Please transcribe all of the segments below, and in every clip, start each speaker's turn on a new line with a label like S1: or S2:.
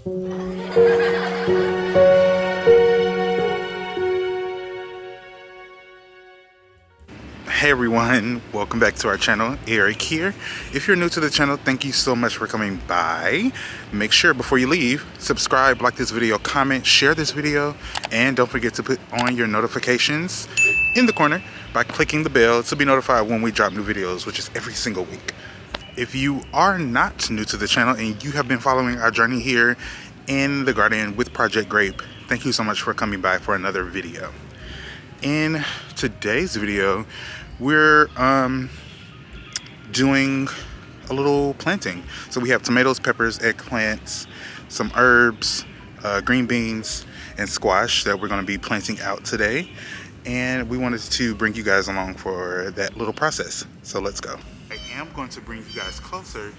S1: Hey everyone, welcome back to our channel. Eric here. If you're new to the channel, thank you so much for coming by. Make sure before you leave, subscribe, like this video, comment, share this video, and don't forget to put on your notifications in the corner by clicking the bell to be notified when we drop new videos, which is every single week. If you are not new to the channel and you have been following our journey here in the garden with Project Grape, thank you so much for coming by for another video. In today's video, we're doing a little planting. So we have tomatoes, peppers, eggplants, some herbs, green beans, and squash that we're going to be planting out today. And we wanted to bring you guys along for that little process. So let's go. I am going to bring you guys closer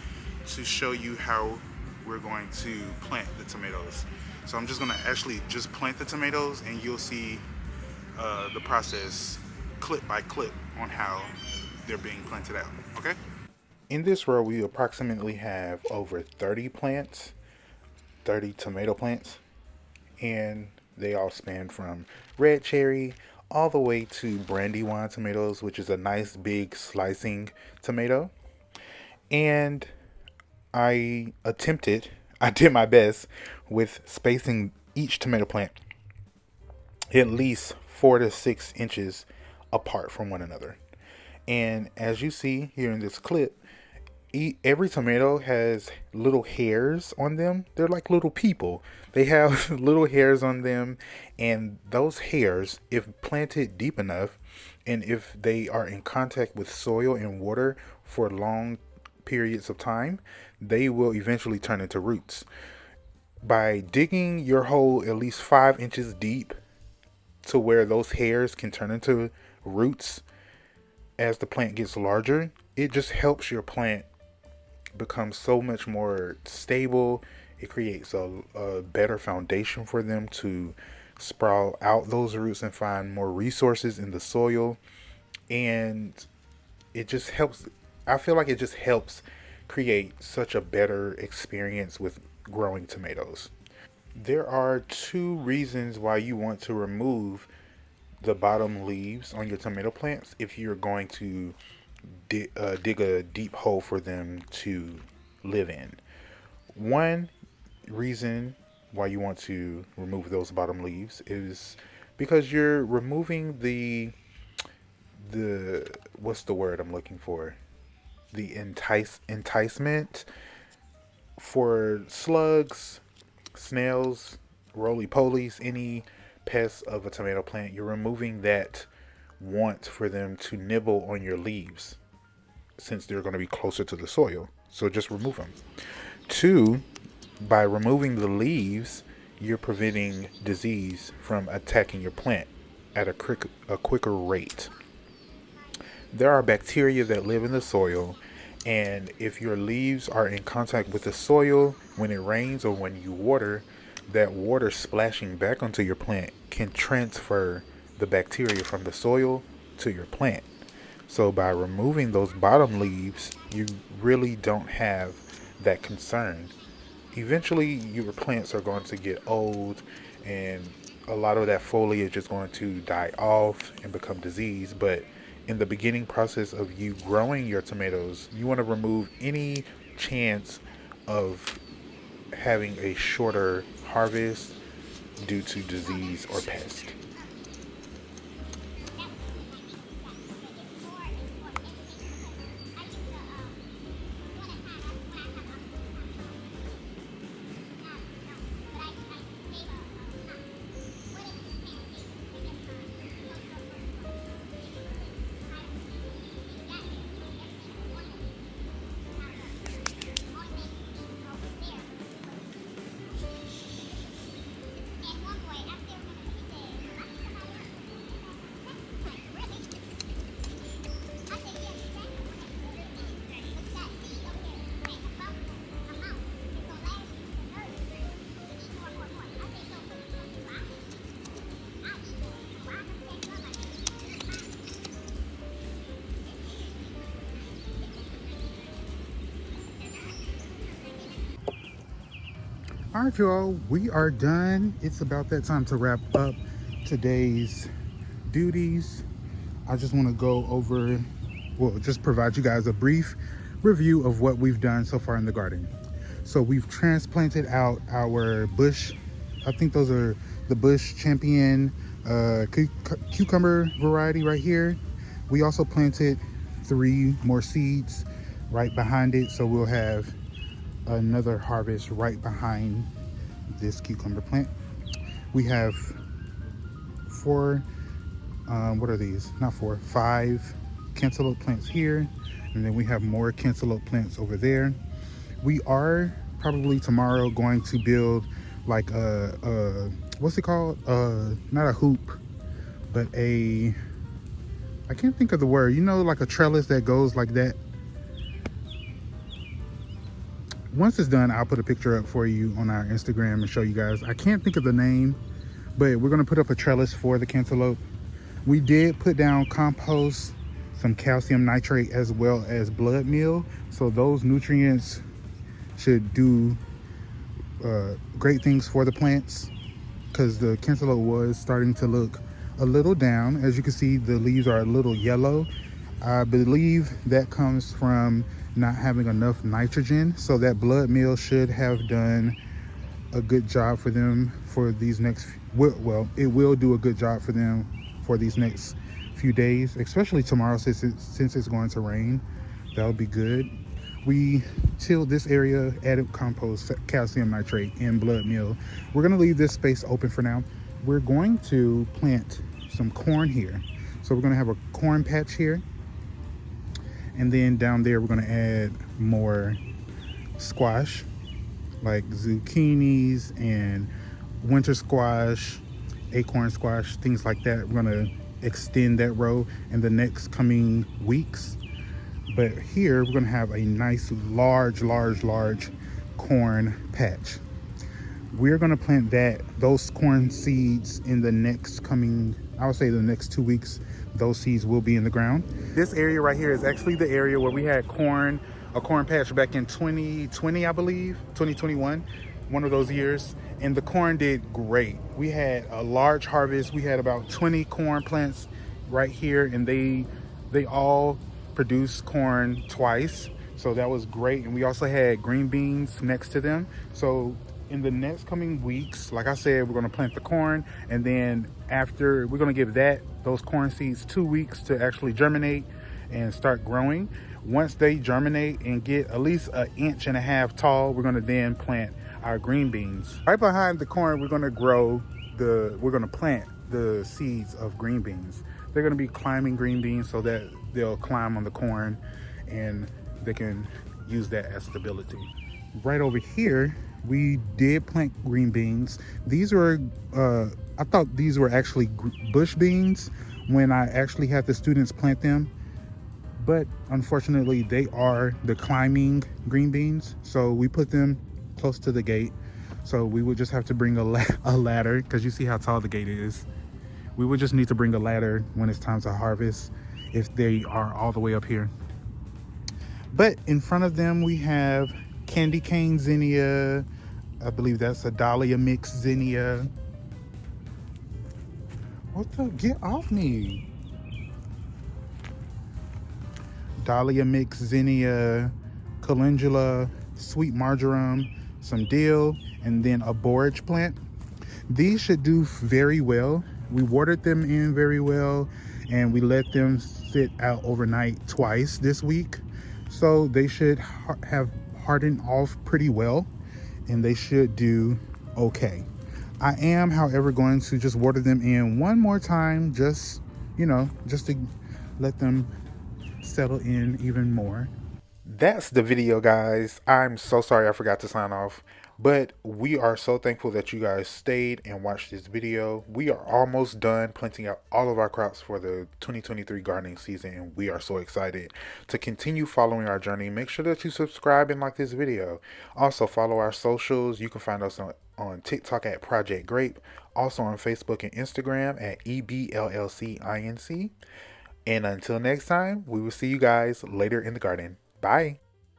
S1: to show you how we're going to plant the tomatoes. So I'm just going to actually just plant the tomatoes, and you'll see the process clip by clip on how they're being planted out. Okay? In this row, we approximately have over 30 plants, 30 tomato plants, and they all span from red cherry all the way to brandywine tomatoes, which is a nice big slicing tomato. And I did my best with spacing each tomato plant at least 4 to 6 inches apart from one another. And as you see here in this clip, every tomato has little hairs on them. They're like little people. They have little hairs on them, and those hairs, if planted deep enough, and if they are in contact with soil and water for long periods of time, they will eventually turn into roots. By digging your hole at least 5 inches deep to where those hairs can turn into roots as the plant gets larger, it just helps your plant become so much more stable. It creates a better foundation for them to sprout out those roots and find more resources in the soil. And it just helps, I feel like it just helps create such a better experience with growing tomatoes. There are 2 reasons why you want to remove the bottom leaves on your tomato plants if you're going to dig a deep hole for them to live in. One reason why you want to remove those bottom leaves is because you're removing the what's the word I'm looking for? The enticement for slugs, snails, roly-polies, any pests of a tomato plant. You're removing that want for them to nibble on your leaves since they're going to be closer to the soil. So just remove them. 2, by removing the leaves, you're preventing disease from attacking your plant at a quicker rate. There are bacteria that live in the soil, and if your leaves are in contact with the soil when it rains or when you water, that water splashing back onto your plant can transfer the bacteria from the soil to your plant. So by removing those bottom leaves, you really don't have that concern. Eventually, your plants are going to get old, and a lot of that foliage is going to die off and become diseased. But in the beginning process of you growing your tomatoes, you want to remove any chance of having a shorter harvest due to disease or pest. All right, y'all, we are done. It's about that time to wrap up today's duties. I just want to go over, well, just provide you guys a brief review of what we've done so far in the garden. So we've transplanted out our bush. I think those are the bush champion cucumber variety right here. We also planted 3 more seeds right behind it, so we'll have another harvest right behind this cucumber plant. We have 4 what are these? Not 4, 5 cantaloupe plants here, and then we have more cantaloupe plants over there. We are probably tomorrow going to build like a what's it called? Not a hoop, but I can't think of the word. You know, like a trellis that goes like that. Once it's done, I'll put a picture up for you on our Instagram and show you guys. I can't think of the name, but we're gonna put up a trellis for the cantaloupe. We did put down compost, some calcium nitrate, as well as blood meal. So those nutrients should do great things for the plants, because the cantaloupe was starting to look a little down. As you can see, the leaves are a little yellow. I believe that comes from not having enough nitrogen. So that blood meal should have done a good job for them for these next, well, it will do a good job for them for these next few days, especially tomorrow, since it's going to rain. That'll be good. We tilled this area, added compost, calcium nitrate, and blood meal. We're going to leave this space open for now. We're going to plant some corn here. So we're going to have a corn patch here, and then down there we're going to add more squash, like zucchinis and winter squash, acorn squash, things like that. We're going to extend that row in the next coming weeks. But here we're going to have a nice large corn patch. We're going to plant those corn seeds in the next coming, I would say the next 2 weeks. Those seeds will be in the ground. This area right here is actually the area where we had a corn patch back in 2020, I believe, 2021, one of those years. And the corn did great. We had a large harvest. We had about 20 corn plants right here, and they all produced corn twice. So that was great. And we also had green beans next to them. So in the next coming weeks, like I said, we're going to plant the corn, and then after, we're going to give those corn seeds 2 weeks to actually germinate and start growing. Once they germinate and get at least 1.5 inches tall, we're going to then plant our green beans. Right behind the corn, we're going to plant the seeds of green beans. They're going to be climbing green beans, so that they'll climb on the corn and they can use that as stability. Right over here, we did plant green beans. These were, I thought these were actually bush beans when I actually had the students plant them. But unfortunately, they are the climbing green beans. So we put them close to the gate. So we would just have to bring a ladder, because you see how tall the gate is. We would just need to bring a ladder when it's time to harvest, if they are all the way up here. But in front of them, we have candy cane zinnia. I believe that's a dahlia mix zinnia. What the? Get off me. Dahlia mix zinnia, calendula, sweet marjoram, some dill, and then a borage plant. These should do very well. We watered them in very well, and we let them sit out overnight twice this week. So they should have hardened off pretty well, and they should do okay. I am, however, going to just water them in one more time, just to let them settle in even more. That's the video, guys. I'm so sorry I forgot to sign off, but we are so thankful that you guys stayed and watched this video. We are almost done planting out all of our crops for the 2023 gardening season, and we are so excited to continue following our journey. Make sure that you subscribe and like this video. Also, follow our socials. You can find us on TikTok at Project Grape, also on Facebook and Instagram at EBLLCINC. And until next time, we will see you guys later in the garden. Bye.